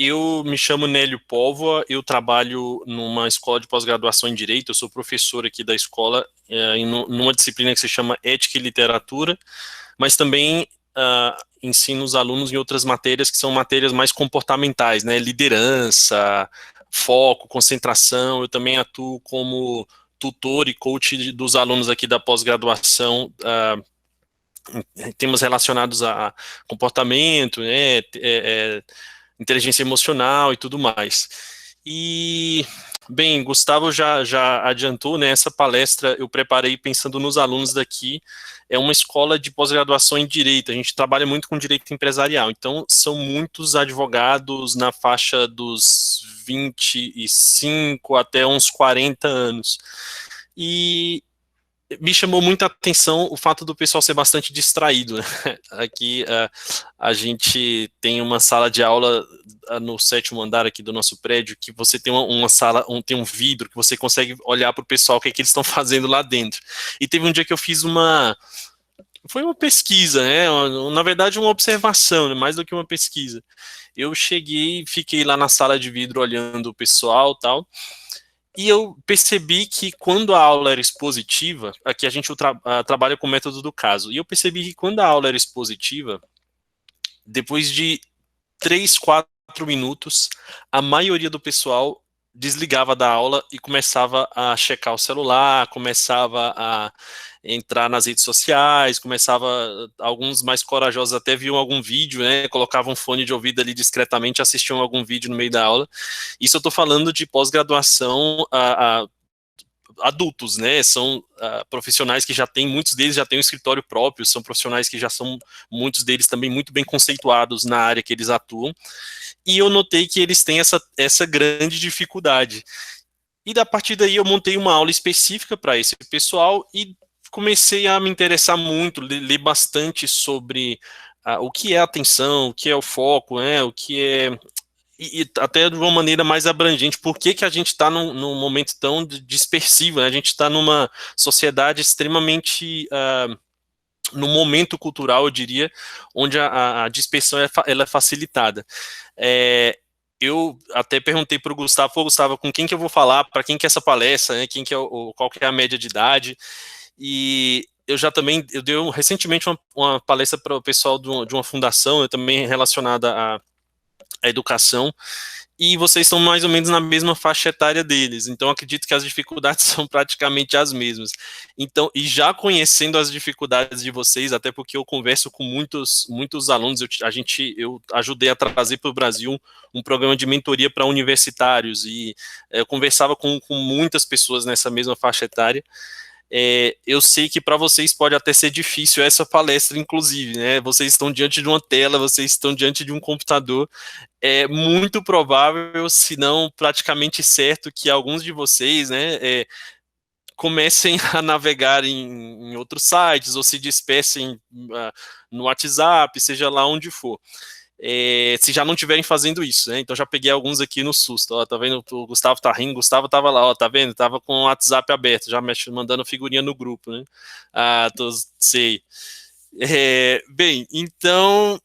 Eu me chamo Nélio Póvoa, eu trabalho numa escola de pós-graduação em Direito, eu sou professor aqui da escola, numa disciplina que se chama Ética e Literatura, mas também ensino os alunos em outras matérias que são matérias mais comportamentais, né? Liderança, foco, concentração. Eu também atuo como tutor e coach dos alunos aqui da pós-graduação, em temas relacionados a comportamento, né? Inteligência emocional e tudo mais. E, bem, Gustavo já adiantou, né, essa palestra eu preparei pensando nos alunos daqui, é uma escola de pós-graduação em Direito, a gente trabalha muito com Direito Empresarial, então são muitos advogados na faixa dos 25 até uns 40 anos, e me chamou muita atenção o fato do pessoal ser bastante distraído, né? Aqui a gente tem uma sala de aula no 7º andar aqui do nosso prédio, que você tem uma sala, tem um vidro que você consegue olhar para o pessoal, o que é que eles estão fazendo lá dentro. E teve um dia que eu fiz foi uma pesquisa, né? Na verdade, uma observação, né? Mais do que uma pesquisa. Eu cheguei, fiquei lá na sala de vidro olhando o pessoal e tal, e eu percebi que quando a aula era expositiva, aqui a gente trabalha com o método do caso, e eu percebi que quando a aula era expositiva, depois de 3, 4 minutos, a maioria do pessoal desligava da aula e começava a checar o celular, começava a entrar nas redes sociais, alguns mais corajosos até viam algum vídeo, né, colocavam um fone de ouvido ali discretamente, assistiam algum vídeo no meio da aula. Isso eu estou falando de pós-graduação adultos, né? São profissionais que muitos deles já têm um escritório próprio, são profissionais que já são, muitos deles também muito bem conceituados na área que eles atuam, e eu notei que eles têm essa grande dificuldade. E da partir daí eu montei uma aula específica para esse pessoal e comecei a me interessar muito, ler bastante sobre o que é atenção, o que é o foco, né? O que é e até de uma maneira mais abrangente, por que que a gente está num momento tão dispersivo, né? A gente está numa sociedade extremamente, num momento cultural, eu diria, onde a dispersão ela é facilitada. Eu até perguntei para o Gustavo, Gustavo, com quem que eu vou falar, para quem que é essa palestra, né? Quem que é qual que é a média de idade, e eu dei recentemente uma palestra para o pessoal de uma fundação, também relacionada à educação, e vocês estão mais ou menos na mesma faixa etária deles, então acredito que as dificuldades são praticamente as mesmas. Então, e já conhecendo as dificuldades de vocês, até porque eu converso com muitos alunos, eu ajudei a trazer para o Brasil um programa de mentoria para universitários, e eu conversava com muitas pessoas nessa mesma faixa etária. Eu sei que para vocês pode até ser difícil essa palestra, inclusive, né? Vocês estão diante de uma tela, vocês estão diante de um computador. É muito provável, se não praticamente certo, que alguns de vocês, né, comecem a navegar em outros sites ou se dispersem no WhatsApp, seja lá onde for. Se já não estiverem fazendo isso, né? Então já peguei alguns aqui no susto, ó, tá vendo? O Gustavo tá rindo, o Gustavo tava lá, ó, tá vendo? Tava com o WhatsApp aberto, já mandando figurinha no grupo, né? Sei. Bem, então,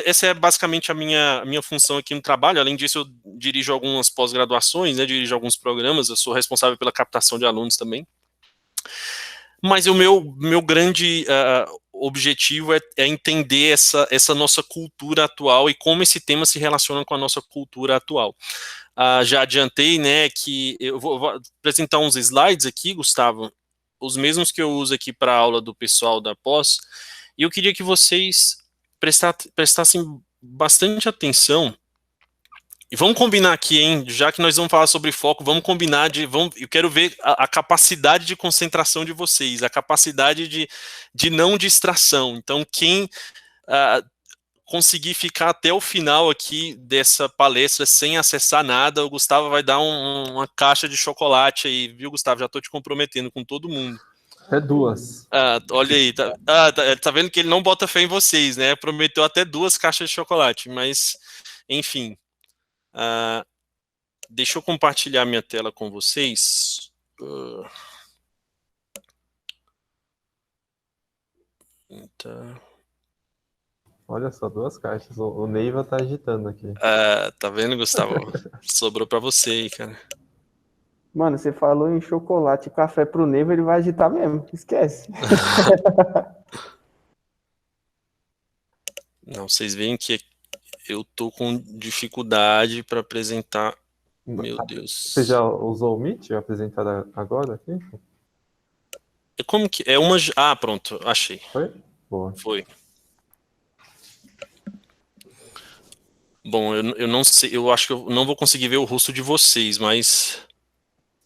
essa é basicamente a minha função aqui no trabalho. Além disso, eu dirijo algumas pós-graduações, né, dirijo alguns programas, eu sou responsável pela captação de alunos também. Mas o meu grande objetivo é entender essa nossa cultura atual e como esse tema se relaciona com a nossa cultura atual. Já adiantei, né, que eu vou apresentar uns slides aqui, Gustavo, os mesmos que eu uso aqui para a aula do pessoal da pós, e eu queria que vocês prestassem bastante atenção. E vamos combinar aqui, hein? Já que nós vamos falar sobre foco, vamos combinar eu quero ver a capacidade de concentração de vocês, a capacidade de não distração. Então, quem ah, conseguir ficar até o final aqui dessa palestra sem acessar nada, o Gustavo vai dar uma caixa de chocolate aí, viu, Gustavo? Já estou te comprometendo com todo mundo. Até duas. Olha aí, tá vendo que ele não bota fé em vocês, né? Prometeu até 2 caixas de chocolate, mas, enfim. Deixa eu compartilhar minha tela com vocês. Tá. Olha só, 2 caixas. O Neiva tá agitando aqui. Tá vendo, Gustavo? Sobrou pra você aí, cara. Mano, você falou em chocolate e café pro Neiva, ele vai agitar mesmo. Esquece. Não, vocês veem que eu tô com dificuldade pra apresentar. Meu Deus. Você já usou o Meet apresentar agora aqui? Como que. É uma. Ah, pronto, achei. Foi? Boa. Foi. Bom, eu não sei, eu acho que eu não vou conseguir ver o rosto de vocês, mas.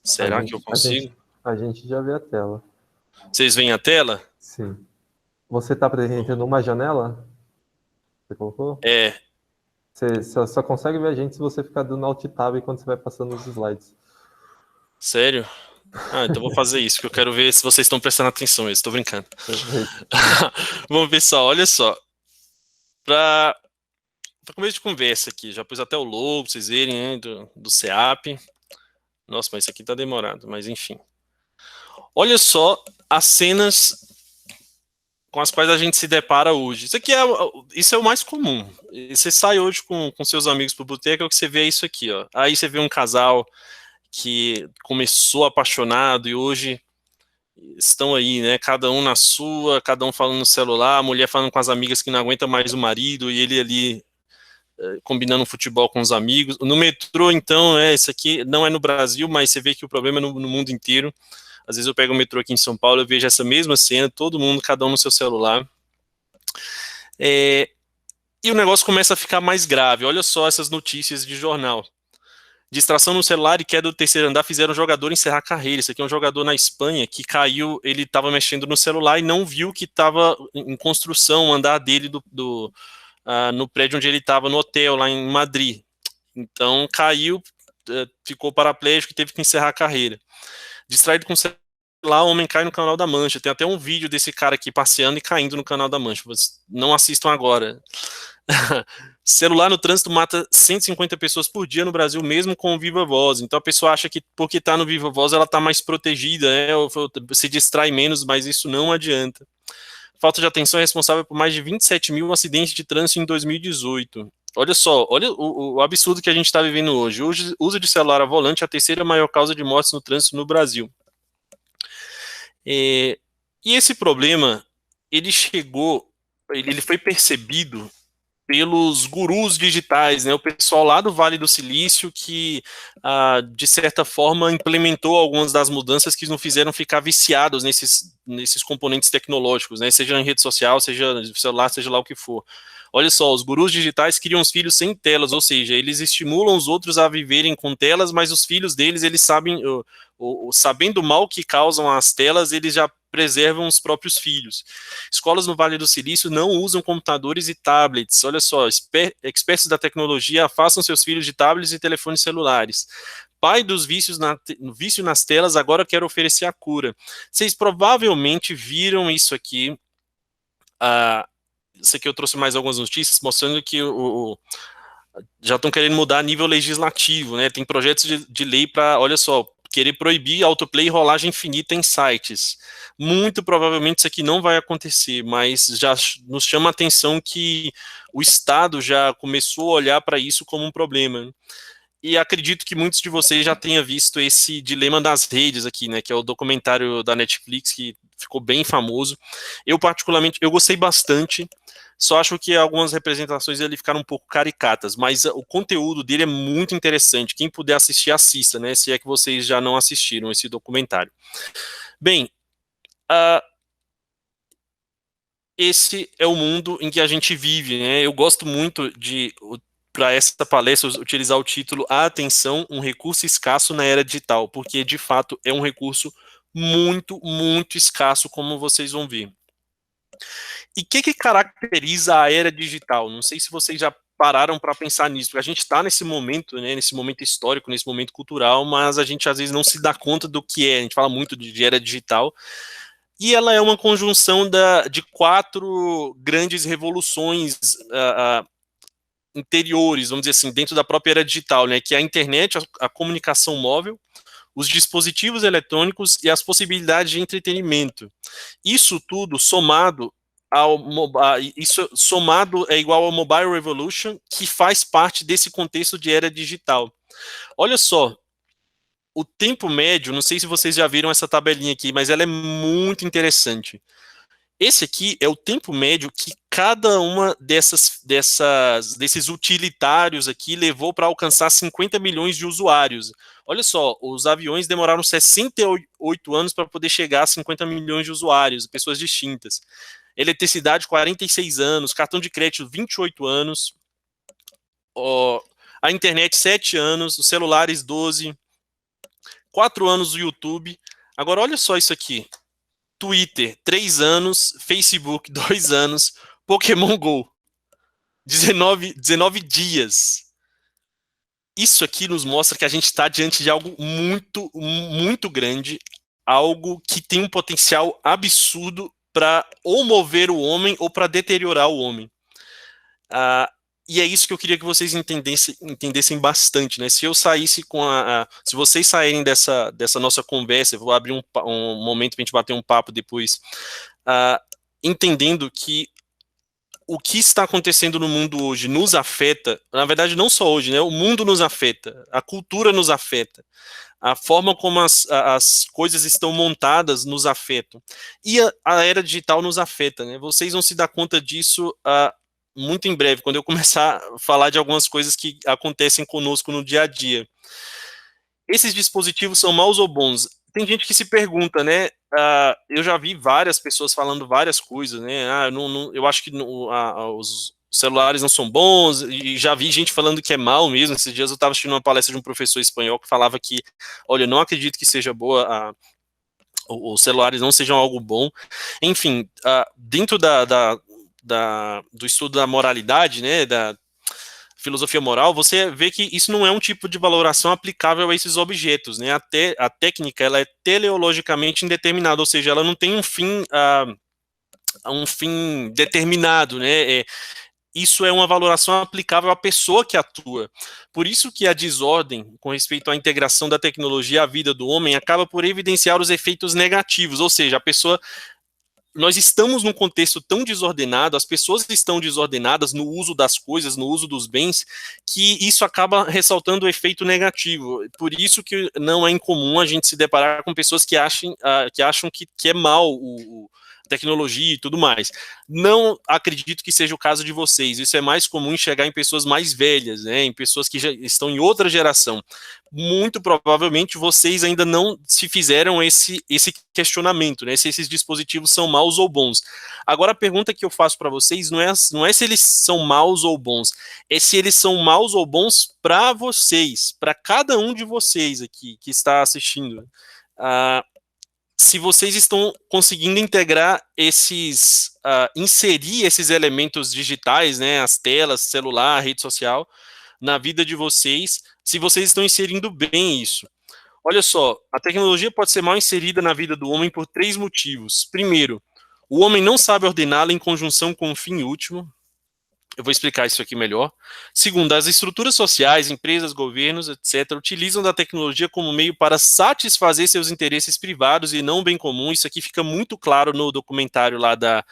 Será que eu consigo? A gente já vê a tela. Vocês veem a tela? Sim. Você tá apresentando uma janela? Você colocou? É. Você só consegue ver a gente se você ficar dando alt tab quando você vai passando os slides. Sério? Ah, então vou fazer isso, porque eu quero ver se vocês estão prestando atenção. Eu estou brincando. Bom, pessoal, olha só. Para começo de conversa aqui, já pus até o logo, pra vocês verem, né, do CEAP. Nossa, mas isso aqui tá demorado, mas enfim. Olha só as cenas com as quais a gente se depara hoje. Isso é o mais comum. Você sai hoje com seus amigos pro boteco, é o que você vê é isso aqui, ó. Aí você vê um casal que começou apaixonado e hoje estão aí, né, cada um na sua, cada um falando no celular, a mulher falando com as amigas que não aguenta mais o marido, e ele ali combinando futebol com os amigos. No metrô, então, isso aqui não é no Brasil, mas você vê que o problema é no mundo inteiro. Às vezes eu pego o metrô aqui em São Paulo, eu vejo essa mesma cena, todo mundo, cada um no seu celular. E o negócio começa a ficar mais grave. Olha só essas notícias de jornal. Distração no celular e queda do terceiro andar fizeram o jogador encerrar a carreira. Isso aqui é um jogador na Espanha que caiu, ele estava mexendo no celular e não viu que estava em construção o andar dele no prédio onde ele estava, no hotel, lá em Madrid. Então caiu, ficou paraplégico e teve que encerrar a carreira. Distraído com o celular, o homem cai no Canal da Mancha. Tem até um vídeo desse cara aqui passeando e caindo no Canal da Mancha. Vocês não assistam agora. Celular no trânsito mata 150 pessoas por dia no Brasil, mesmo com o Viva Voz. Então a pessoa acha que porque está no Viva Voz ela está mais protegida, né? Ou se distrai menos, mas isso não adianta. Falta de atenção é responsável por mais de 27 mil acidentes de trânsito em 2018. Olha só, olha o absurdo que a gente está vivendo hoje. O uso de celular a volante é a terceira maior causa de mortes no trânsito no Brasil. E esse problema, ele foi percebido pelos gurus digitais, né, o pessoal lá do Vale do Silício que, de certa forma, implementou algumas das mudanças que nos fizeram ficar viciados nesses componentes tecnológicos, né, seja em rede social, seja no celular, seja lá o que for. Olha só, os gurus digitais criam os filhos sem telas, ou seja, eles estimulam os outros a viverem com telas, mas os filhos deles, eles sabem, sabendo o mal que causam as telas, eles já preservam os próprios filhos. Escolas no Vale do Silício não usam computadores e tablets. Olha só, expertos da tecnologia afastam seus filhos de tablets e telefones celulares. Pai dos vício nas telas agora quer oferecer a cura. Vocês provavelmente viram isso aqui. Isso aqui eu trouxe mais algumas notícias mostrando que já estão querendo mudar a nível legislativo, né? Tem projetos de lei para, olha só, querer proibir autoplay e rolagem infinita em sites. Muito provavelmente isso aqui não vai acontecer, mas já nos chama a atenção que o Estado já começou a olhar para isso como um problema. E acredito que muitos de vocês já tenham visto esse Dilema das Redes aqui, né, que é o documentário da Netflix que ficou bem famoso. Eu particularmente, eu gostei bastante, só acho que algumas representações ali ficaram um pouco caricatas, mas o conteúdo dele é muito interessante. Quem puder assistir, assista, né, se é que vocês já não assistiram esse documentário. Bem, esse é o mundo em que a gente vive, né? Eu gosto muito de, para essa palestra, utilizar o título A Atenção, um recurso escasso na era digital, porque de fato é um recurso muito, muito escasso, como vocês vão ver. E o que caracteriza a era digital? Não sei se vocês já pararam para pensar nisso, porque a gente está nesse momento, né, nesse momento histórico, nesse momento cultural, mas a gente às vezes não se dá conta do que é. A gente fala muito de era digital, e ela é uma conjunção de 4 grandes revoluções interiores, vamos dizer assim, dentro da própria era digital, né, que é a internet, a comunicação móvel, os dispositivos eletrônicos e as possibilidades de entretenimento. Isso tudo somado isso somado é igual ao Mobile Revolution, que faz parte desse contexto de era digital. Olha só, o tempo médio, não sei se vocês já viram essa tabelinha aqui, mas ela é muito interessante. Esse aqui é o tempo médio que cada uma desses utilitários aqui levou para alcançar 50 milhões de usuários. Olha só, os aviões demoraram 68 anos para poder chegar a 50 milhões de usuários, pessoas distintas. Eletricidade, 46 anos, cartão de crédito, 28 anos, a internet, 7 anos, os celulares, 12, 4 anos do YouTube. Agora, olha só isso aqui. Twitter, 3 anos, Facebook, 2 anos, Pokémon GO, 19 dias. Isso aqui nos mostra que a gente está diante de algo muito, muito grande, algo que tem um potencial absurdo para ou mover o homem ou para deteriorar o homem. E é isso que eu queria que vocês entendessem bastante, né? Se eu saísse se vocês saírem dessa nossa conversa, eu vou abrir um momento para a gente bater um papo depois, entendendo que o que está acontecendo no mundo hoje nos afeta, na verdade não só hoje, né? O mundo nos afeta, a cultura nos afeta, a forma como as coisas estão montadas nos afetam, e a era digital nos afeta, né? Vocês vão se dar conta disso muito em breve, quando eu começar a falar de algumas coisas que acontecem conosco no dia a dia. Esses dispositivos são maus ou bons? Tem gente que se pergunta, né? Eu já vi várias pessoas falando várias coisas, né? Eu acho que os celulares não são bons, e já vi gente falando que é mal mesmo. Esses dias eu estava assistindo uma palestra de um professor espanhol que falava que, olha, eu não acredito que seja boa, os celulares não sejam algo bom. Enfim, dentro do estudo da moralidade, né, da filosofia moral, você vê que isso não é um tipo de valoração aplicável a esses objetos, né? A técnica, ela é teleologicamente indeterminada, ou seja, ela não tem um fim determinado, né? Isso é uma valoração aplicável à pessoa que atua. Por isso que a desordem, com respeito à integração da tecnologia à vida do homem, acaba por evidenciar os efeitos negativos, ou seja, nós estamos num contexto tão desordenado, as pessoas estão desordenadas no uso das coisas, no uso dos bens, que isso acaba ressaltando o efeito negativo. Por isso que não é incomum a gente se deparar com pessoas que acham que é mal tecnologia e tudo mais. Não acredito que seja o caso de vocês. Isso é mais comum enxergar em pessoas mais velhas, né, em pessoas que já estão em outra geração. Muito provavelmente vocês ainda não se fizeram esse questionamento, né, se esses dispositivos são maus ou bons. Agora, a pergunta que eu faço para vocês não é se eles são maus ou bons, é se eles são maus ou bons para vocês, para cada um de vocês aqui que está assistindo. Se vocês estão conseguindo integrar inserir esses elementos digitais, né, as telas, celular, rede social, na vida de vocês, se vocês estão inserindo bem isso. Olha só, a tecnologia pode ser mal inserida na vida do homem por 3 motivos. Primeiro, o homem não sabe ordená-la em conjunção com o fim último. Eu vou explicar isso aqui melhor. Segundo, as estruturas sociais, empresas, governos, etc., utilizam da tecnologia como meio para satisfazer seus interesses privados e não bem comum. Isso aqui fica muito claro no documentário lá da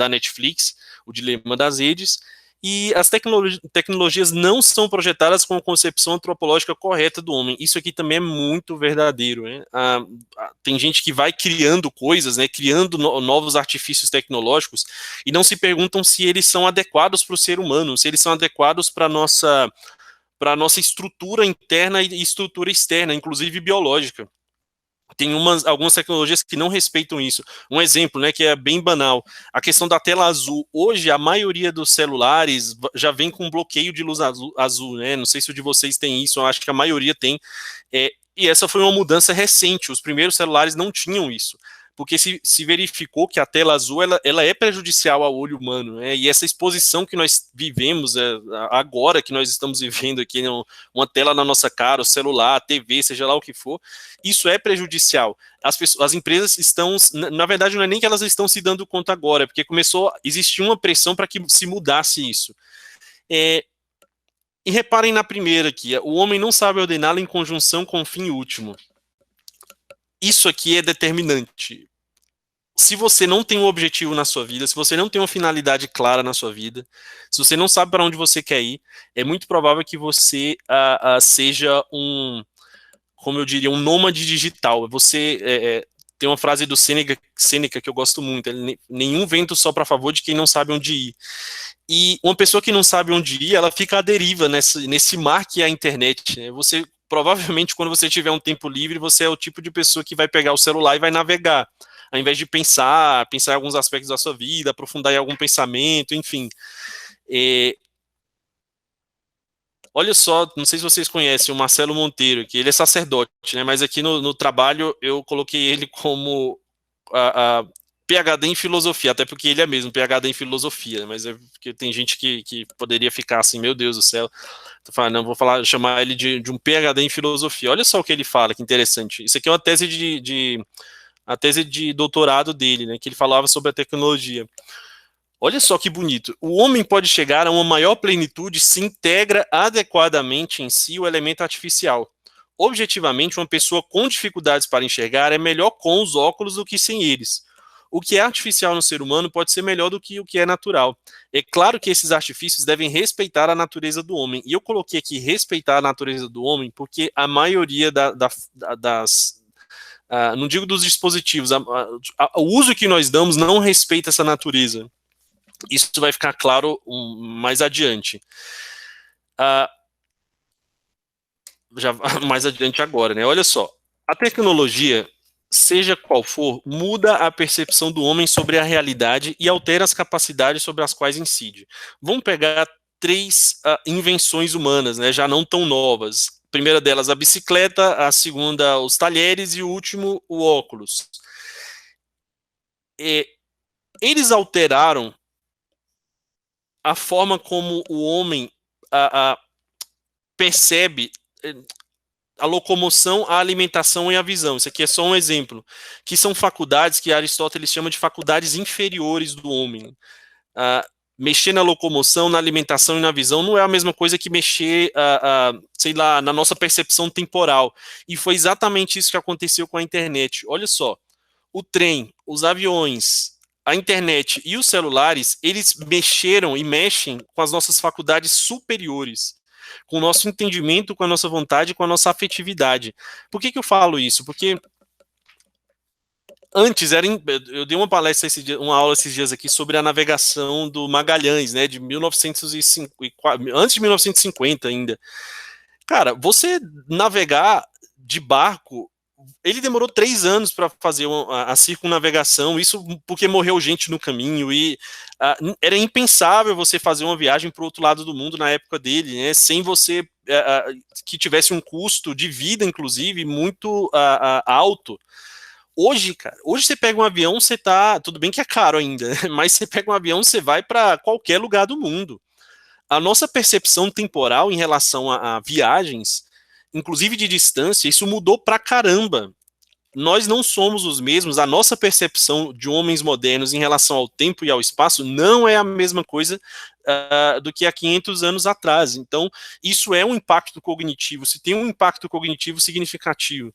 Netflix, O Dilema das Redes. E as tecnologias não são projetadas com a concepção antropológica correta do homem. Isso aqui também é muito verdadeiro, né? Tem gente que vai criando coisas, né, criando novos artifícios tecnológicos e não se perguntam se eles são adequados para o ser humano, se eles são adequados para a nossa estrutura interna e estrutura externa, inclusive biológica. Tem algumas tecnologias que não respeitam isso. Um exemplo, né, que é bem banal, a questão da tela azul. Hoje, a maioria dos celulares já vem com bloqueio de luz azul, né? Não sei se o de vocês tem isso, eu acho que a maioria tem. E essa foi uma mudança recente. Os primeiros celulares não tinham isso, porque se verificou que a tela azul ela é prejudicial ao olho humano, né? E essa exposição que nós vivemos agora, que nós estamos vivendo aqui, né, uma tela na nossa cara, o celular, a TV, seja lá o que for, isso é prejudicial. As empresas estão, na verdade, não é nem que elas estão se dando conta agora, porque começou a existir uma pressão para que se mudasse isso. E reparem na primeira aqui, o homem não sabe ordená-la em conjunção com o fim último. Isso aqui é determinante. se você não tem um objetivo na sua vida, se você não tem uma finalidade clara na sua vida, se você não sabe para onde você quer ir, é muito provável que você seja como eu diria, um nômade digital. Você tem uma frase do Sêneca que eu gosto muito, nenhum vento sopra a favor de quem não sabe onde ir. E uma pessoa que não sabe onde ir, ela fica à deriva nesse mar que é a internet, né? Você, provavelmente, quando você tiver um tempo livre, você é o tipo de pessoa que vai pegar o celular e vai navegar, ao invés de pensar em alguns aspectos da sua vida, aprofundar em algum pensamento, enfim. Olha só, não sei se vocês conhecem o Marcelo Monteiro, que ele é sacerdote, né? Mas aqui no trabalho eu coloquei ele como PhD em filosofia, até porque ele é mesmo PhD em filosofia, mas é porque tem gente que poderia ficar assim, meu Deus do céu. Tô falando, não, vou chamar ele de um PhD em filosofia. Olha só o que ele fala, que interessante. Isso aqui é uma tese a tese de doutorado dele, né? Que ele falava sobre a tecnologia. Olha só que bonito. O homem pode chegar a uma maior plenitude se integra adequadamente em si o elemento artificial. Objetivamente, uma pessoa com dificuldades para enxergar é melhor com os óculos do que sem eles. O que é artificial no ser humano pode ser melhor do que o que é natural. É claro que esses artifícios devem respeitar a natureza do homem. E eu coloquei aqui respeitar a natureza do homem porque a maioria das... não digo dos dispositivos, o uso que nós damos não respeita essa natureza. Isso vai ficar claro mais adiante. Já mais adiante agora, né? Olha só, a tecnologia, seja qual for, muda a percepção do homem sobre a realidade e altera as capacidades sobre as quais incide. Vamos pegar 3 invenções humanas, né? Já não tão novas. A primeira delas, a bicicleta, a segunda, os talheres e o último, o óculos. Eles alteraram a forma como o homem percebe a locomoção, a alimentação e a visão. Isso aqui é só um exemplo, que são faculdades que Aristóteles chama de faculdades inferiores do homem. Mexer na locomoção, na alimentação e na visão não é a mesma coisa que mexer, sei lá, na nossa percepção temporal. E foi exatamente isso que aconteceu com a internet. Olha só, o trem, os aviões, a internet e os celulares, eles mexeram e mexem com as nossas faculdades superiores, com o nosso entendimento, com a nossa vontade, com a nossa afetividade. Por que eu falo isso? Porque antes, eu dei uma palestra, uma aula esses dias aqui sobre a navegação do Magalhães, né, de 1950, antes de 1950 ainda. Cara, você navegar de barco, ele demorou 3 anos para fazer a circunnavegação, isso porque morreu gente no caminho, e era impensável você fazer uma viagem para o outro lado do mundo na época dele, né, sem você, que tivesse um custo de vida, inclusive, muito alto. Hoje, cara, hoje você pega um avião, você tudo bem que é caro ainda, mas você pega um avião, você vai para qualquer lugar do mundo. A nossa percepção temporal em relação a viagens, inclusive de distância, isso mudou pra caramba. Nós não somos os mesmos, a nossa percepção de homens modernos em relação ao tempo e ao espaço não é a mesma coisa do que há 500 anos atrás. Então, isso é um impacto cognitivo, se tem um impacto cognitivo significativo.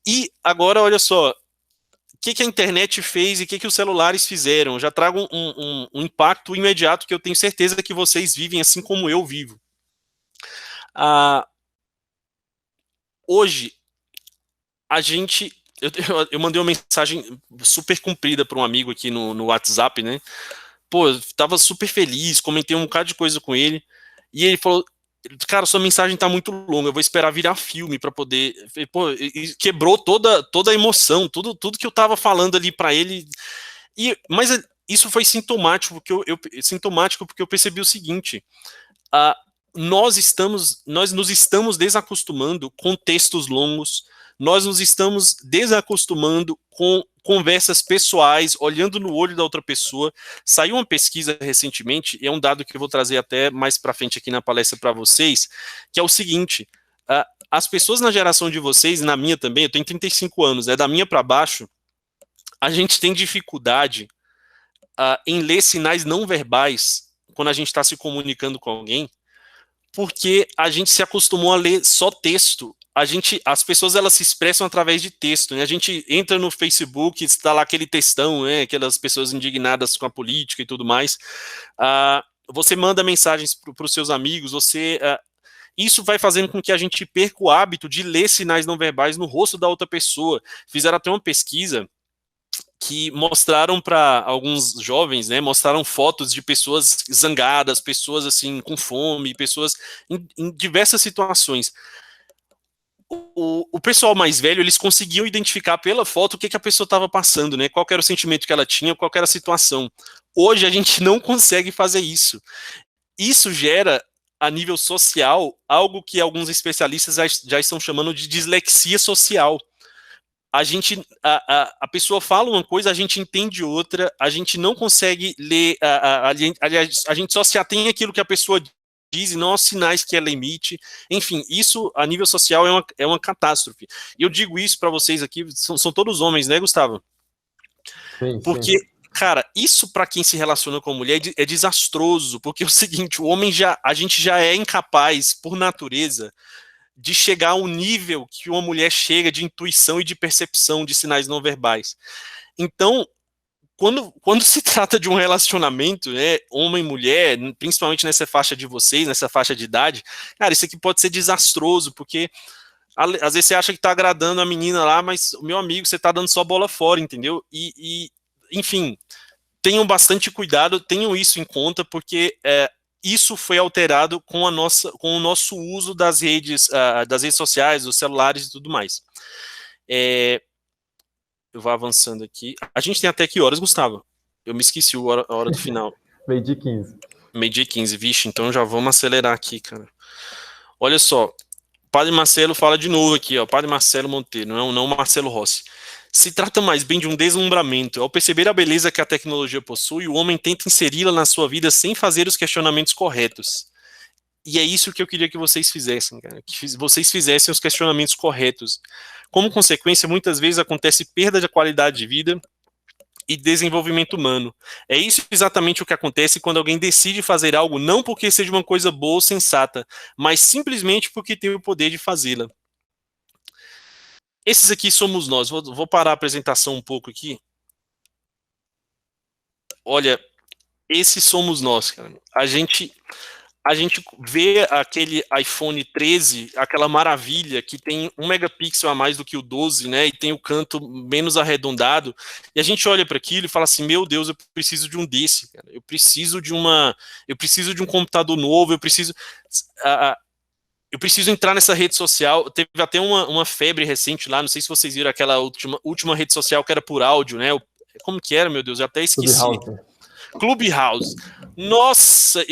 E agora, olha só, o que a internet fez e o que os celulares fizeram? Eu já trago um impacto imediato que eu tenho certeza que vocês vivem assim como eu vivo. Hoje, eu mandei uma mensagem super comprida para um amigo aqui no WhatsApp, né? Pô, eu tava super feliz, comentei um bocado de coisa com ele, e ele falou, cara, sua mensagem tá muito longa, eu vou esperar virar filme para poder... Pô, quebrou toda a emoção, tudo que eu tava falando ali para ele, mas isso foi sintomático, porque eu percebi o seguinte, nós nos estamos desacostumando com textos longos, nós nos estamos desacostumando com conversas pessoais, olhando no olho da outra pessoa. Saiu uma pesquisa recentemente, e é um dado que eu vou trazer até mais para frente aqui na palestra para vocês, que é o seguinte, as pessoas na geração de vocês, e na minha também, eu tenho 35 anos, da minha para baixo, a gente tem dificuldade em ler sinais não verbais quando a gente está se comunicando com alguém, porque a gente se acostumou a ler só texto as pessoas elas se expressam através de texto, né? A gente entra no Facebook, está lá aquele textão, né? Aquelas pessoas indignadas com a política e tudo mais. Você manda mensagens para os seus amigos, isso vai fazendo com que a gente perca o hábito de ler sinais não verbais no rosto da outra pessoa. Fizeram até uma pesquisa que mostraram para alguns jovens, né, mostraram fotos de pessoas zangadas, pessoas assim com fome, pessoas em diversas situações. O pessoal mais velho, eles conseguiam identificar pela foto o que a pessoa estava passando, né, qual era o sentimento que ela tinha, qual era a situação. Hoje a gente não consegue fazer isso. Isso gera, a nível social, algo que alguns especialistas já estão chamando de dislexia social. A pessoa fala uma coisa, a gente entende outra, a gente não consegue ler, a gente só se atém àquilo que a pessoa diz e não aos sinais que ela emite. Enfim, isso a nível social é uma catástrofe. E eu digo isso para vocês aqui, são todos homens, né, Gustavo? Sim, porque, cara, isso para quem se relaciona com a mulher é desastroso, porque é o seguinte, a gente já é incapaz, por natureza, de chegar ao nível que uma mulher chega de intuição e de percepção de sinais não verbais. Então, quando se trata de um relacionamento, né, homem e mulher, principalmente nessa faixa de vocês, nessa faixa de idade, cara, isso aqui pode ser desastroso, porque às vezes você acha que tá agradando a menina lá, mas, meu amigo, você tá dando só bola fora, entendeu? Enfim, tenham bastante cuidado, tenham isso em conta, porque isso foi alterado com o nosso uso das redes sociais, dos celulares e tudo mais. Eu vou avançando aqui. A gente tem até que horas, Gustavo? Eu me esqueci a hora do final. 12h15. 12h15, vixe, então já vamos acelerar aqui, cara. Olha só, Padre Marcelo fala de novo aqui, ó, Padre Marcelo Monteiro, não Marcelo Rossi. Se trata mais bem de um deslumbramento. Ao perceber a beleza que a tecnologia possui, o homem tenta inseri-la na sua vida sem fazer os questionamentos corretos. E é isso que eu queria que vocês fizessem, cara. Que vocês fizessem os questionamentos corretos. Como consequência, muitas vezes acontece perda de qualidade de vida e desenvolvimento humano. É isso exatamente o que acontece quando alguém decide fazer algo não porque seja uma coisa boa ou sensata, mas simplesmente porque tem o poder de fazê-la. Esses aqui somos nós. Vou parar a apresentação um pouco aqui. Olha, esses somos nós, cara. A gente vê aquele iPhone 13, aquela maravilha que tem 1 megapixel a mais do que o 12, né, e tem o canto menos arredondado, e a gente olha para aquilo e fala assim, meu Deus, eu preciso de um desse, cara. Eu preciso de um computador novo, eu preciso entrar nessa rede social. Teve até uma febre recente lá, não sei se vocês viram aquela última rede social que era por áudio, né, como que era, meu Deus, eu até esqueci. Clubhouse. Nossa,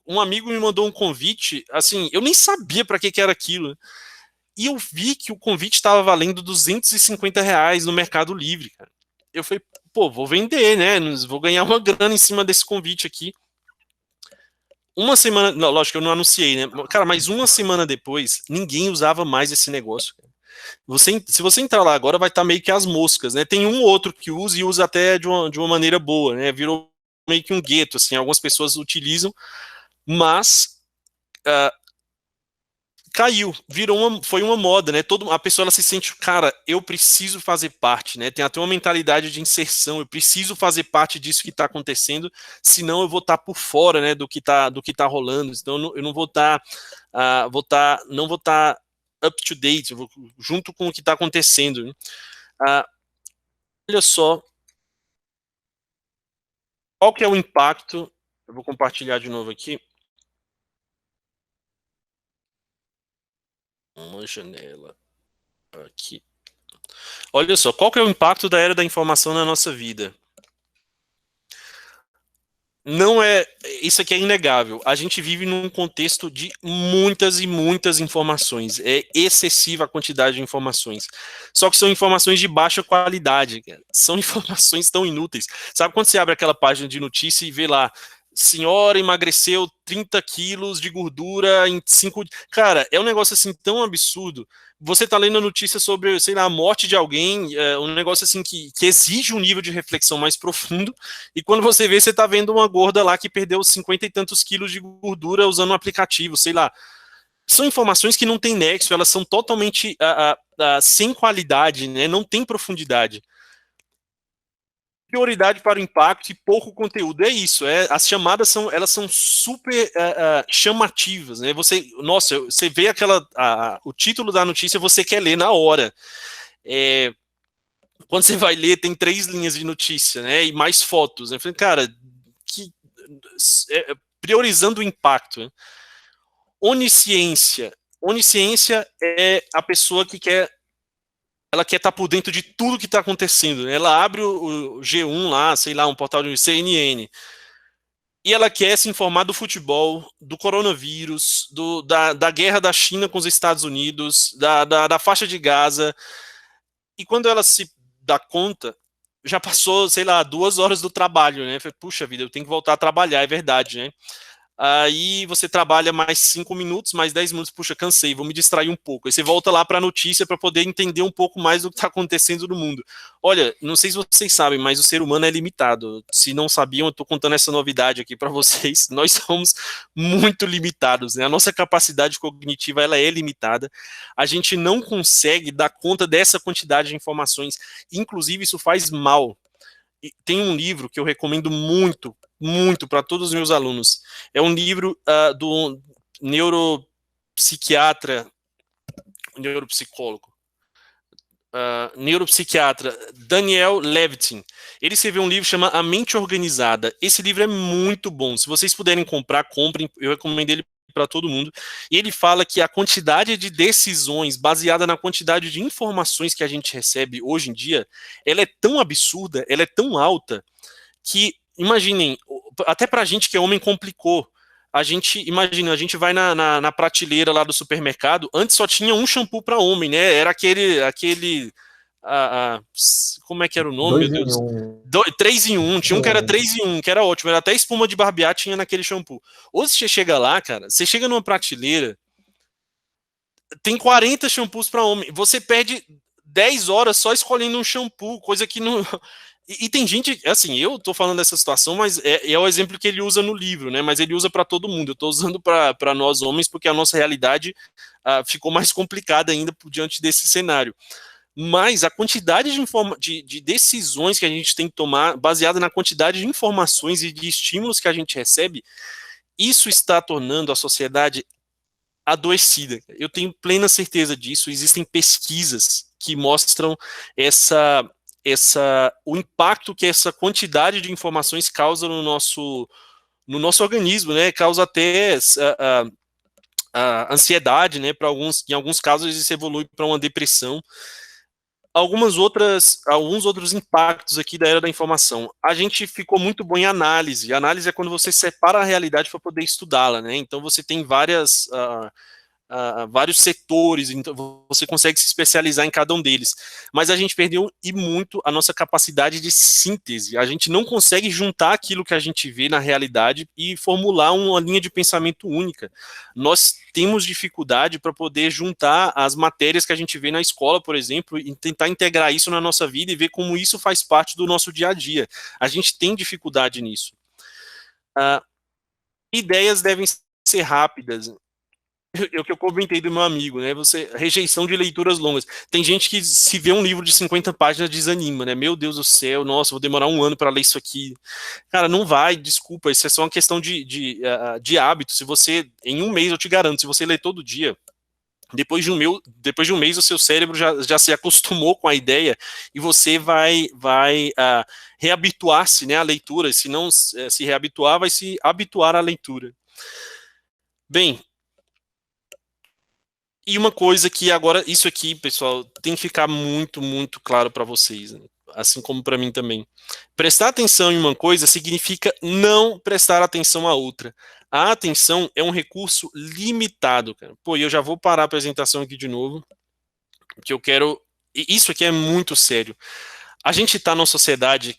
um amigo me mandou um convite, assim, eu nem sabia para que era aquilo. E eu vi que o convite estava valendo R$250 no Mercado Livre, cara. Eu falei, pô, vou vender, né? Vou ganhar uma grana em cima desse convite aqui. Uma semana, não, lógico que eu não anunciei, né? Cara, mas uma semana depois, ninguém usava mais esse negócio, cara. Se você entrar lá agora, vai estar meio que as moscas, né? Tem um ou outro que usa e usa até de uma maneira boa, né? Virou meio que um gueto, assim, algumas pessoas utilizam, mas caiu, foi uma moda, né? A pessoa ela se sente, cara, eu preciso fazer parte, né? Tem até uma mentalidade de inserção, eu preciso fazer parte disso que está acontecendo, senão eu vou estar por fora, né? Do que tá rolando. Então eu não vou estar, não vou estar up to date, junto com o que está acontecendo. Né? Olha só, qual que é o impacto? Eu vou compartilhar de novo aqui. Uma janela aqui. Olha só, qual que é o impacto da era da informação na nossa vida? Isso aqui é inegável. A gente vive num contexto de muitas e muitas informações. É excessiva a quantidade de informações. Só que são informações de baixa qualidade. Cara. São informações tão inúteis. Sabe quando você abre aquela página de notícia e vê lá, senhora emagreceu 30 quilos de gordura em 5... Cara, é um negócio assim tão absurdo. Você tá lendo a notícia sobre, sei lá, a morte de alguém, um negócio assim que exige um nível de reflexão mais profundo, e quando você vê, você tá vendo uma gorda lá que perdeu 50 e tantos quilos de gordura usando um aplicativo, sei lá. são informações que não têm nexo, elas são totalmente sem qualidade, né? Não tem profundidade. Prioridade para o impacto e pouco conteúdo, é isso. As chamadas elas são super chamativas, né? Você vê o título da notícia, você quer ler na hora. Quando você vai ler, tem 3 linhas de notícia, né? E mais fotos. Né? Eu falei, cara, priorizando o impacto. Né? Onisciência. Onisciência é a pessoa que ela quer estar por dentro de tudo que está acontecendo. Né? Ela abre o G1 lá, sei lá, um portal de CNN, e ela quer se informar do futebol, do coronavírus, da guerra da China com os Estados Unidos, da faixa de Gaza. E quando ela se dá conta, já passou, sei lá, 2 horas do trabalho, né? Puxa vida, eu tenho que voltar a trabalhar, é verdade, né? Aí você trabalha mais 5 minutos, mais 10 minutos, puxa, cansei, vou me distrair um pouco. Aí você volta lá para a notícia para poder entender um pouco mais do que está acontecendo no mundo. Olha, não sei se vocês sabem, mas o ser humano é limitado. Se não sabiam, eu estou contando essa novidade aqui para vocês. Nós somos muito limitados, né? A nossa capacidade cognitiva ela é limitada. A gente não consegue dar conta dessa quantidade de informações. Inclusive, isso faz mal. Tem um livro que eu recomendo muito, muito para todos os meus alunos. É um livro do neuropsiquiatra Daniel Levitin. Ele escreveu um livro que chama A Mente Organizada. Esse livro é muito bom. Se vocês puderem comprar, comprem. Eu recomendo ele para todo mundo. E ele fala que a quantidade de decisões baseada na quantidade de informações que a gente recebe hoje em dia, ela é tão absurda, ela é tão alta, que, imaginem, até pra gente que é homem complicou. A gente vai na prateleira lá do supermercado, antes só tinha um shampoo para homem, né? Era como é que era o nome, 2 meu em Deus? 1. 3 em 1, tinha um que era 3 em 1, que era ótimo, era até espuma de barbear tinha naquele shampoo. Ou você chega lá, cara, você chega numa prateleira, tem 40 shampoos para homem, você perde 10 horas só escolhendo um shampoo, coisa que não... E tem gente, assim, eu tô falando dessa situação, mas é o exemplo que ele usa no livro, né? Mas ele usa para todo mundo. Eu tô usando para nós homens porque a nossa realidade ficou mais complicada ainda diante desse cenário. Mas a quantidade de decisões que a gente tem que tomar, baseada na quantidade de informações e de estímulos que a gente recebe, isso está tornando a sociedade adoecida. Eu tenho plena certeza disso. Existem pesquisas que mostram o impacto que essa quantidade de informações causa no nosso organismo, né? Causa até a ansiedade, né? Em alguns casos isso evolui para uma depressão. Alguns outros impactos aqui da era da informação. A gente ficou muito bom em análise. Análise é quando você separa a realidade para poder estudá-la, né? Então você tem vários setores, então você consegue se especializar em cada um deles. Mas a gente perdeu e muito a nossa capacidade de síntese. A gente não consegue juntar aquilo que a gente vê na realidade e formular uma linha de pensamento única. Nós temos dificuldade para poder juntar as matérias que a gente vê na escola, por exemplo, e tentar integrar isso na nossa vida e ver como isso faz parte do nosso dia a dia. A gente tem dificuldade nisso. Ideias devem ser rápidas. É o que eu comentei do meu amigo, né? Rejeição de leituras longas. Tem gente que se vê um livro de 50 páginas desanima, né? Meu Deus do céu, nossa, vou demorar 1 ano para ler isso aqui. Cara, não vai, desculpa, isso é só uma questão de hábito. Se você, em 1 mês, eu te garanto, se você ler todo dia, depois de um mês o seu cérebro já se acostumou com a ideia e você vai reabituar-se, né, à leitura. Se não se reabituar, vai se habituar à leitura. Bem, e uma coisa que agora, isso aqui, pessoal, tem que ficar muito, muito claro para vocês, né? Assim como para mim também. Prestar atenção em uma coisa significa não prestar atenção a outra. A atenção é um recurso limitado, cara. Pô, e eu já vou parar a apresentação aqui de novo, porque eu quero... Isso aqui é muito sério. A gente está numa sociedade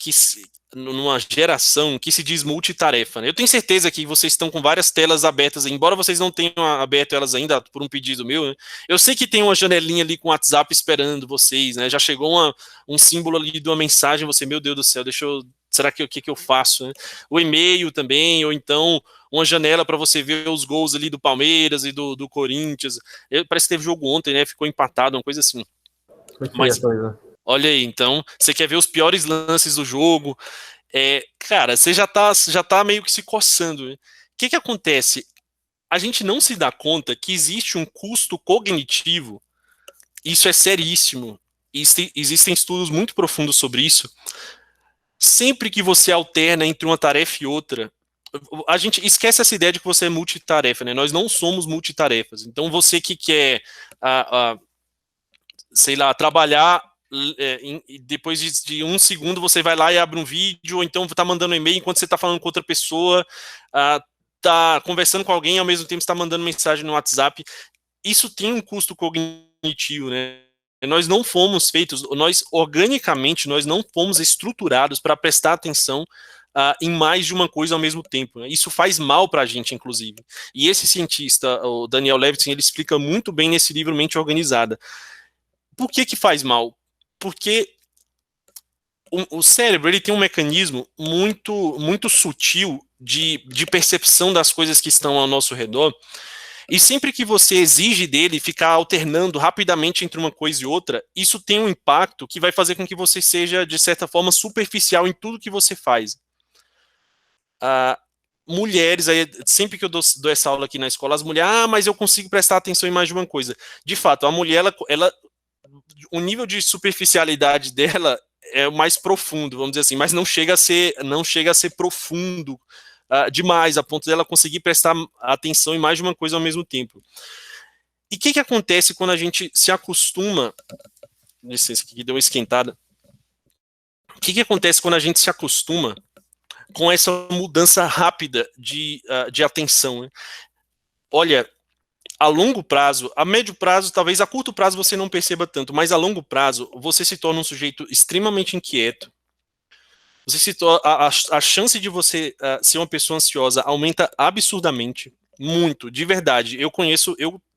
numa geração que se diz multitarefa, né? Eu tenho certeza que vocês estão com várias telas abertas, embora vocês não tenham aberto elas ainda por um pedido meu, né? Eu sei que tem uma janelinha ali com o WhatsApp esperando vocês, né? Já chegou um símbolo ali de uma mensagem, você, meu Deus do céu, deixa eu será que o que eu faço? Né? O e-mail também, ou então uma janela para você ver os gols ali do Palmeiras e do Corinthians. Parece que teve jogo ontem, né? Ficou empatado, uma coisa assim. Mas, olha aí, então, você quer ver os piores lances do jogo, cara, você já tá meio que se coçando. Né? O que acontece? A gente não se dá conta que existe um custo cognitivo, isso é seríssimo, existem estudos muito profundos sobre isso. Sempre que você alterna entre uma tarefa e outra, a gente esquece essa ideia de que você é multitarefa, né? Nós não somos multitarefas. Então, você que quer, sei lá, trabalhar, depois de um segundo você vai lá e abre um vídeo, ou então tá mandando um e-mail enquanto você tá falando com outra pessoa, tá conversando com alguém, ao mesmo tempo está mandando mensagem no WhatsApp. Isso tem um custo cognitivo, né? Nós não fomos feitos, organicamente, nós não fomos estruturados para prestar atenção em mais de uma coisa ao mesmo tempo. Né? Isso faz mal para a gente, inclusive. E esse cientista, o Daniel Levitin, ele explica muito bem nesse livro Mente Organizada. Por que faz mal? Porque o cérebro ele tem um mecanismo muito, muito sutil de percepção das coisas que estão ao nosso redor. E sempre que você exige dele ficar alternando rapidamente entre uma coisa e outra, isso tem um impacto que vai fazer com que você seja, de certa forma, superficial em tudo que você faz. Mulheres, aí, sempre que eu dou essa aula aqui na escola, as mulheres, mas eu consigo prestar atenção em mais de uma coisa. De fato, a mulher, o nível de superficialidade dela é o mais profundo, vamos dizer assim, mas não chega a ser profundo demais, a ponto dela conseguir prestar atenção em mais de uma coisa ao mesmo tempo. E o que acontece quando a gente se acostuma, licença, que deu uma esquentada, o que acontece quando a gente se acostuma com essa mudança rápida de atenção? Né? Olha, a longo prazo, a médio prazo, talvez a curto prazo você não perceba tanto, mas a longo prazo você se torna um sujeito extremamente inquieto. Você se torna, a chance de você ser uma pessoa ansiosa aumenta absurdamente, muito, de verdade. Eu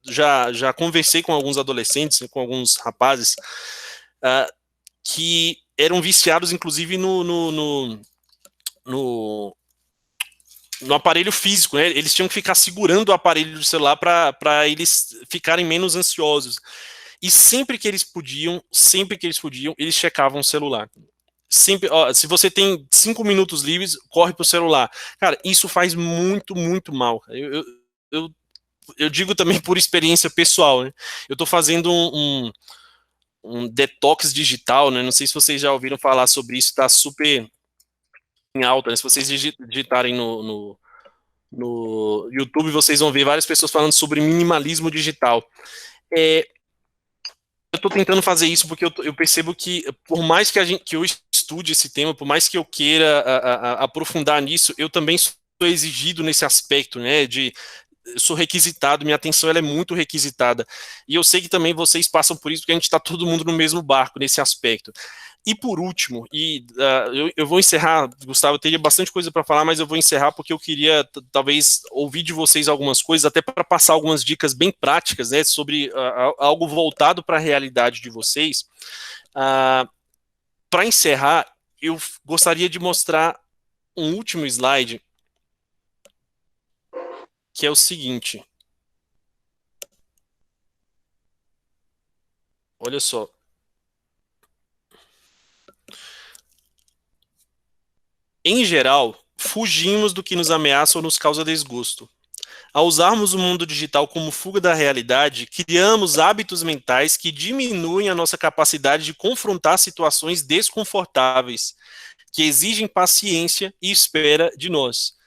já conversei com alguns adolescentes, com alguns rapazes, que eram viciados, inclusive, no aparelho físico, né? Eles tinham que ficar segurando o aparelho do celular para eles ficarem menos ansiosos. E sempre que eles podiam, eles checavam o celular. Sempre, se você tem 5 minutos livres, corre pro celular. Cara, isso faz muito, muito mal. Eu digo também por experiência pessoal, né? Eu tô fazendo um detox digital, né? Não sei se vocês já ouviram falar sobre isso, tá super em alta, né? Se vocês digitarem no YouTube, vocês vão ver várias pessoas falando sobre minimalismo digital. Eu estou tentando fazer isso porque eu percebo que, por mais que eu estude esse tema, por mais que eu queira aprofundar nisso, eu também sou exigido nesse aspecto, né, eu sou requisitado, minha atenção ela é muito requisitada. E eu sei que também vocês passam por isso, porque a gente está todo mundo no mesmo barco nesse aspecto. E por último, eu vou encerrar, Gustavo, eu teria bastante coisa para falar, mas eu vou encerrar porque eu queria talvez ouvir de vocês algumas coisas, até para passar algumas dicas bem práticas, né, sobre algo voltado para a realidade de vocês. Para encerrar, eu gostaria de mostrar um último slide, que é o seguinte. Olha só. Em geral, fugimos do que nos ameaça ou nos causa desgosto. Ao usarmos o mundo digital como fuga da realidade, criamos hábitos mentais que diminuem a nossa capacidade de confrontar situações desconfortáveis, que exigem paciência e espera de nós.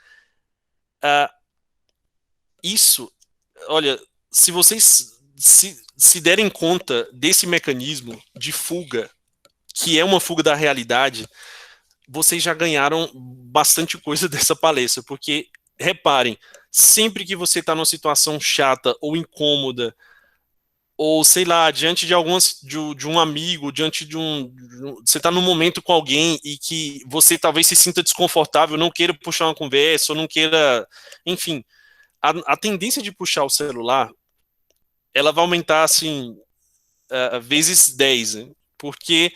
Olha, se vocês se derem conta desse mecanismo de fuga, que é uma fuga da realidade, vocês já ganharam bastante coisa dessa palestra, porque, reparem, sempre que você está numa situação chata ou incômoda, ou, sei lá, diante de um amigo, você está num momento com alguém e que você talvez se sinta desconfortável, não queira puxar uma conversa, ou não queira, enfim, a tendência de puxar o celular, ela vai aumentar, assim, vezes 10, né? Porque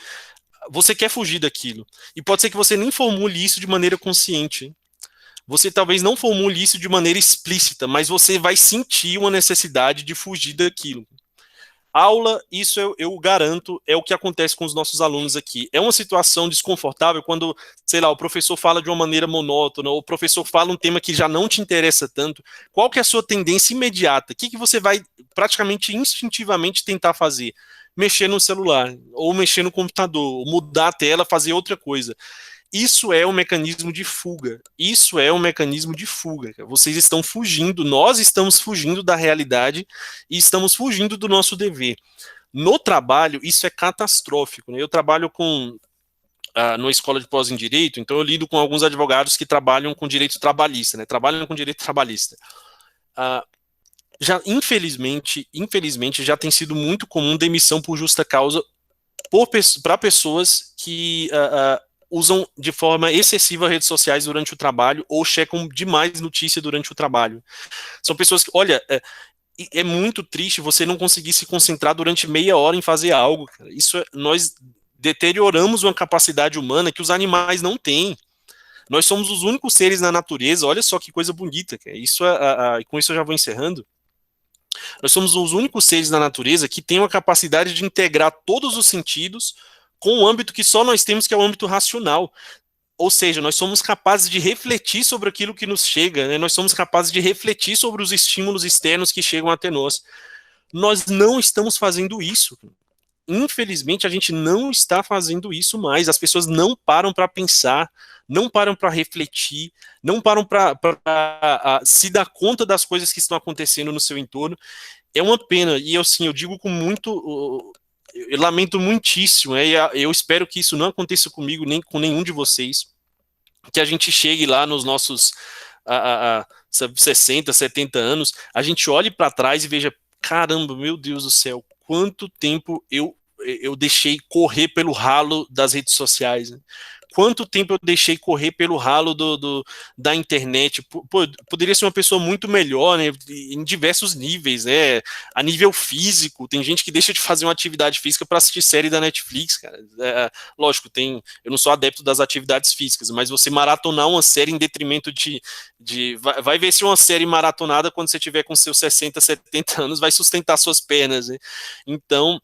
você quer fugir daquilo. E pode ser que você nem formule isso de maneira consciente. Você talvez não formule isso de maneira explícita, mas você vai sentir uma necessidade de fugir daquilo. Aula, isso eu garanto, é o que acontece com os nossos alunos aqui. É uma situação desconfortável quando, sei lá, o professor fala de uma maneira monótona, ou o professor fala um tema que já não te interessa tanto. Qual que é a sua tendência imediata? O que você vai praticamente instintivamente tentar fazer? Mexer no celular, ou mexer no computador, ou mudar a tela, fazer outra coisa. Isso é um mecanismo de fuga. Isso é um mecanismo de fuga. Vocês estão fugindo, nós estamos fugindo da realidade e estamos fugindo do nosso dever. No trabalho, isso é catastrófico, né? Eu trabalho numa escola de pós em direito, então eu lido com alguns advogados que trabalham com direito trabalhista, né? Trabalham com direito trabalhista. Já, infelizmente, já tem sido muito comum demissão por justa causa para pessoas que usam de forma excessiva redes sociais durante o trabalho ou checam demais notícia durante o trabalho. São pessoas que, olha, é muito triste você não conseguir se concentrar durante meia hora em fazer algo. Isso nós deterioramos uma capacidade humana que os animais não têm. Nós somos os únicos seres na natureza, olha só que coisa bonita. Isso e com isso eu já vou encerrando. Nós somos os únicos seres na natureza que têm uma capacidade de integrar todos os sentidos com um âmbito que só nós temos, que é o âmbito racional. Ou seja, nós somos capazes de refletir sobre aquilo que nos chega, né? Nós somos capazes de refletir sobre os estímulos externos que chegam até nós. Nós não estamos fazendo isso. Infelizmente, a gente não está fazendo isso mais. As pessoas não param para pensar, não param para refletir, não param para se dar conta das coisas que estão acontecendo no seu entorno. É uma pena, e eu digo com muito... Eu lamento muitíssimo, eu espero que isso não aconteça comigo, nem com nenhum de vocês, que a gente chegue lá nos nossos 60, 70 anos, a gente olhe para trás e veja, caramba, meu Deus do céu, quanto tempo eu deixei correr pelo ralo das redes sociais, né? Quanto tempo eu deixei correr pelo ralo da internet. Poderia ser uma pessoa muito melhor, né, em diversos níveis, né, a nível físico, tem gente que deixa de fazer uma atividade física para assistir série da Netflix, cara. Lógico, eu não sou adepto das atividades físicas, mas você maratonar uma série em detrimento vai ver se uma série maratonada, quando você tiver com seus 60, 70 anos, vai sustentar suas pernas, né? Então,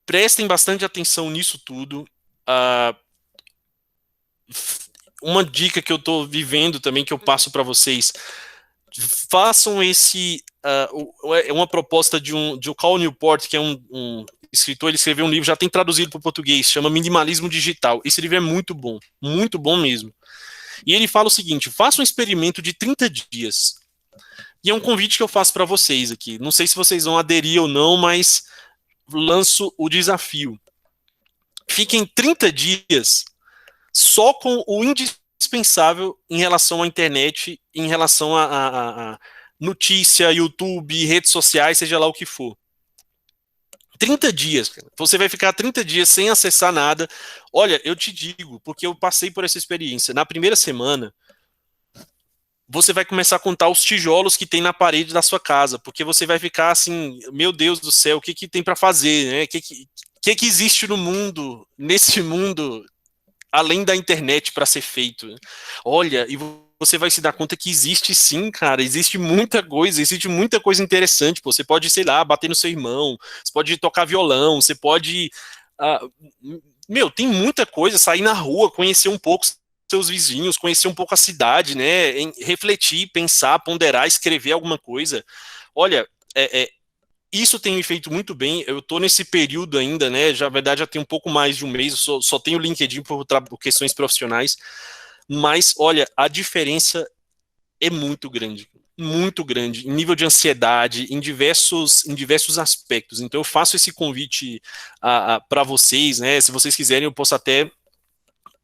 prestem bastante atenção nisso tudo. Uma dica que eu estou vivendo também, que eu passo para vocês, façam uma proposta de um Cal Newport, que é um escritor, ele escreveu um livro, já tem traduzido para o português, chama Minimalismo Digital. Esse livro é muito bom mesmo. E ele fala o seguinte: faça um experimento de 30 dias. E é um convite que eu faço para vocês aqui. Não sei se vocês vão aderir ou não, mas lanço o desafio. Fiquem 30 dias só com o indispensável em relação à internet, em relação a notícia, YouTube, redes sociais, seja lá o que for. 30 dias, cara. Você vai ficar 30 dias sem acessar nada. Olha, eu te digo, porque eu passei por essa experiência. Na primeira semana, você vai começar a contar os tijolos que tem na parede da sua casa, porque você vai ficar assim, meu Deus do céu, o que tem para fazer, né? O que existe no mundo, nesse mundo, além da internet para ser feito? Olha, e você vai se dar conta que existe sim, cara, existe muita coisa interessante. Pô. Você pode, sei lá, bater no seu irmão, você pode tocar violão, você pode... tem muita coisa, sair na rua, conhecer um pouco seus vizinhos, conhecer um pouco a cidade, né, refletir, pensar, ponderar, escrever alguma coisa. Olha, isso tem me feito muito bem. Eu estou nesse período ainda, né, na verdade já tem um pouco mais de um mês, eu só tenho o LinkedIn por questões profissionais, mas olha, a diferença é muito grande, em nível de ansiedade, em diversos aspectos. Então eu faço esse convite para vocês, né, se vocês quiserem eu posso até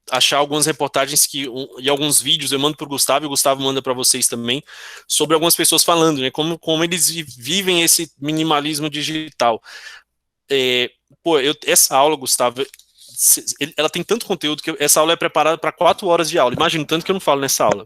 achar algumas reportagens e alguns vídeos, eu mando para o Gustavo, e o Gustavo manda para vocês também, sobre algumas pessoas falando, né, como eles vivem esse minimalismo digital. Essa aula, Gustavo, ela tem tanto conteúdo que essa aula é preparada para 4 horas de aula, imagina tanto que eu não falo nessa aula.